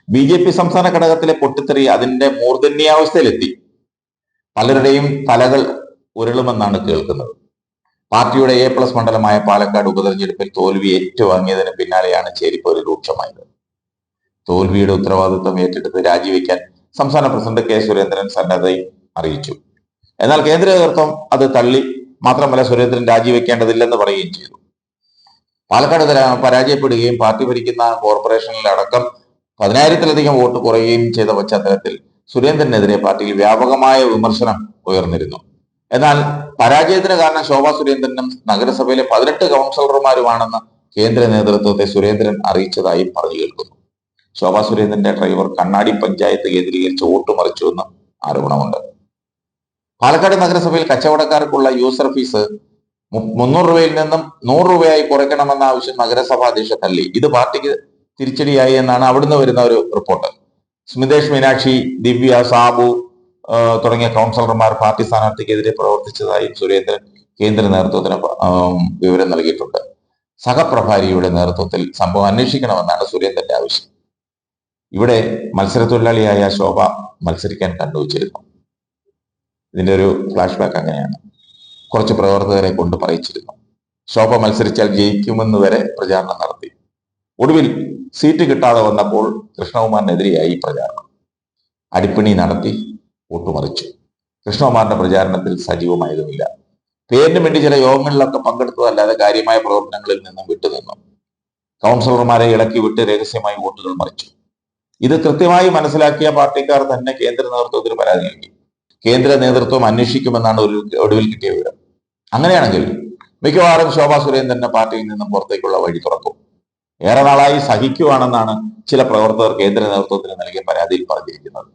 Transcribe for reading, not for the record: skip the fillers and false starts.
BJP സംസ്ഥാന ഘടകത്തിലെ പൊട്ടിത്തെറി അതിന്റെ മൂർധന്യാവസ്ഥയിലെത്തി. പലരുടെയും തലകൾ ഉരുളുമെന്നാണ് കേൾക്കുന്നത്. പാർട്ടിയുടെ A+ മണ്ഡലമായ പാലക്കാട് ഉപതെരഞ്ഞെടുപ്പിൽ തോൽവി ഏറ്റുവാങ്ങിയതിന് പിന്നാലെയാണ് ചേരിപ്പോര് രൂക്ഷമായത്. തോൽവിയുടെ ഉത്തരവാദിത്വം ഏറ്റെടുത്ത് രാജിവെക്കാൻ സംസ്ഥാന പ്രസിഡന്റ് K. സുരേന്ദ്രൻ സന്നദ്ധയും അറിയിച്ചു. എന്നാൽ കേന്ദ്ര നേതൃത്വം അത് തള്ളി. മാത്രമല്ല, സുരേന്ദ്രൻ രാജിവെക്കേണ്ടതില്ലെന്ന് പറയുകയും ചെയ്തു. പാലക്കാട് പരാജയപ്പെടുകയും പാർട്ടി ഭരിക്കുന്ന കോർപ്പറേഷനിലടക്കം 10,000-ലധികം വോട്ട് കുറയുകയും ചെയ്ത പശ്ചാത്തലത്തിൽ സുരേന്ദ്രനെതിരെ പാർട്ടിയിൽ വ്യാപകമായ വിമർശനം ഉയർന്നിരുന്നു. എന്നാൽ പരാജയത്തിന് കാരണം ശോഭാ സുരേന്ദ്രനും നഗരസഭയിലെ 18 കൗൺസിലർമാരുമാണെന്ന് കേന്ദ്ര നേതൃത്വത്തെ സുരേന്ദ്രൻ അറിയിച്ചതായും പറഞ്ഞു കേൾക്കുന്നു. ശോഭാ സുരേന്ദ്രന്റെ ഡ്രൈവർ കണ്ണാടി പഞ്ചായത്ത് കേന്ദ്രീകരിച്ച് വോട്ട് മറിച്ചുവെന്ന് ആരോപണമുണ്ട്. പാലക്കാട് നഗരസഭയിൽ കച്ചവടക്കാർക്കുള്ള യൂസർ ഫീസ് 300 രൂപയിൽ നിന്നും 100 രൂപയായി കുറയ്ക്കണമെന്ന ആവശ്യം നഗരസഭാ അധ്യക്ഷ തള്ളി. ഇത് പാർട്ടിക്ക് തിരിച്ചടിയായി എന്നാണ് അവിടുന്ന് വരുന്ന ഒരു റിപ്പോർട്ട്. സ്മിതേഷ് മീനാക്ഷി, ദിവ്യ, സാബു തുടങ്ങിയ കൗൺസിലർമാർ പാർട്ടി സ്ഥാനാർത്ഥിക്കെതിരെ പ്രവർത്തിച്ചതായും സുരേന്ദ്രൻ കേന്ദ്ര നേതൃത്വത്തിന് വിവരം നൽകിയിട്ടുണ്ട്. സഹപ്രഭാരിയുടെ നേതൃത്വത്തിൽ സംഭവം അന്വേഷിക്കണമെന്നാണ് സുരേന്ദ്രന്റെ ആവശ്യം. ഇവിടെ മത്സരത്തൊഴിലാളിയായ ശോഭ മത്സരിക്കാൻ കണ്ടുവച്ചിരുന്നു. ഇതിന്റെ ഒരു ഫ്ലാഷ് ബാക്ക് അങ്ങനെയാണ്. കുറച്ച് പ്രവർത്തകരെ കൊണ്ട് പറയിച്ചിരുന്നു. ശോഭ മത്സരിച്ചാൽ ജയിക്കുമെന്ന് വരെ പ്രചാരണം നടത്തി. ഒടുവിൽ സീറ്റ് കിട്ടാതെ വന്നപ്പോൾ കൃഷ്ണകുമാറിനെതിരെയായി പ്രചാരണം. അടിപ്പിണി നടത്തി വോട്ടുമറിച്ചു. കൃഷ്ണകുമാറിന്റെ പ്രചാരണത്തിൽ സജീവമായതുമില്ല. പേരിന് വേണ്ടി ചില യോഗങ്ങളിലൊക്കെ പങ്കെടുത്തതല്ലാതെ കാര്യമായ പ്രവർത്തനങ്ങളിൽ നിന്നും വിട്ടുനിന്നു. കൗൺസിലർമാരെ ഇളക്കി വിട്ട് രഹസ്യമായി വോട്ടുകൾ മറിച്ചു. ഇത് കൃത്യമായി മനസ്സിലാക്കിയ പാർട്ടിക്കാർ തന്നെ കേന്ദ്ര നേതൃത്വത്തിന് പരാതി നൽകി. കേന്ദ്ര നേതൃത്വം അന്വേഷിക്കുമെന്നാണ് ഒടുവിൽ കിട്ടിയ വിവരം. അങ്ങനെയാണെങ്കിൽ മിക്കവാറും ശോഭാ സുരേന്ദ്രന്റെ പാർട്ടിയിൽ നിന്നും പുറത്തേക്കുള്ള വഴി തുറക്കും. ഏറെ നാളായി സഹിക്കുവാണെന്നാണ് ചില പ്രവർത്തകർ കേന്ദ്ര നേതൃത്വത്തിന് നൽകിയ പരാതിയിൽ പറഞ്ഞിരിക്കുന്നത്.